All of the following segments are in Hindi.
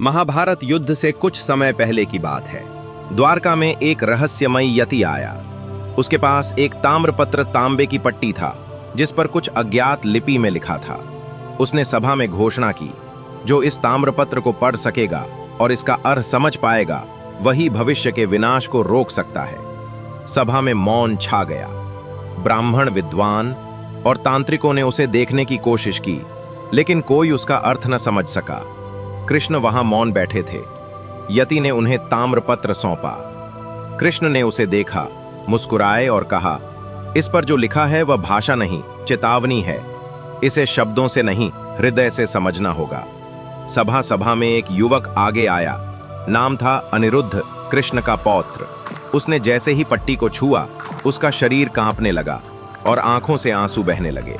महाभारत युद्ध से कुछ समय पहले की बात है। द्वारका में एक रहस्यमय यति आया। उसके पास एक ताम्रपत्र तांबे की पट्टी था जिस पर कुछ अज्ञात लिपि में लिखा था। उसने सभा में घोषणा की, जो इस ताम्रपत्र को पढ़ सकेगा और इसका अर्थ समझ पाएगा वही भविष्य के विनाश को रोक सकता है। सभा में मौन छा गया। ब्राह्मण, विद्वान और तांत्रिकों ने उसे देखने की कोशिश की, लेकिन कोई उसका अर्थ न समझ सका। कृष्ण वहां मौन बैठे थे। यति ने उन्हें ताम्रपत्र सौंपा। कृष्ण ने उसे देखा, मुस्कुराए और कहा, इस पर जो लिखा है वह भाषा नहीं, चेतावनी है। इसे शब्दों से नहीं, हृदय से समझना होगा। सभा में एक युवक आगे आया। नाम था अनिरुद्ध, कृष्ण का पौत्र। उसने जैसे ही पट्टी को छुआ, उसका शरीर कांपने लगा और आंखों से आंसू बहने लगे।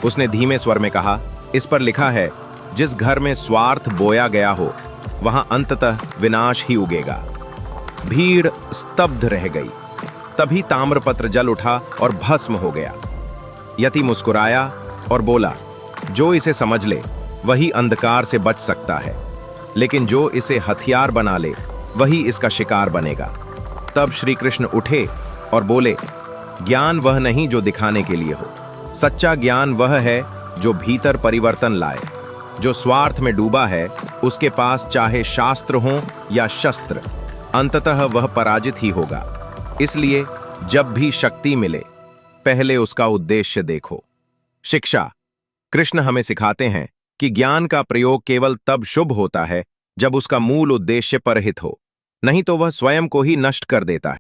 उसने धीमे स्वर में कहा, इस पर लिखा है, जिस घर में स्वार्थ बोया गया हो वहां अंततः विनाश ही उगेगा। भीड़ स्तब्ध रह गई। तभी ताम्रपत्र जल उठा और भस्म हो गया। यति मुस्कुराया और बोला, जो इसे समझ ले वही अंधकार से बच सकता है, लेकिन जो इसे हथियार बना ले वही इसका शिकार बनेगा। तब श्री कृष्ण उठे और बोले, ज्ञान वह नहीं जो दिखाने के लिए हो। सच्चा ज्ञान वह है जो भीतर परिवर्तन लाए। जो स्वार्थ में डूबा है उसके पास चाहे शास्त्र हो या शस्त्र, अंततः वह पराजित ही होगा। इसलिए जब भी शक्ति मिले पहले उसका उद्देश्य देखो। शिक्षा। कृष्ण हमें सिखाते हैं कि ज्ञान का प्रयोग केवल तब शुभ होता है जब उसका मूल उद्देश्य परहित हो, नहीं तो वह स्वयं को ही नष्ट कर देता है।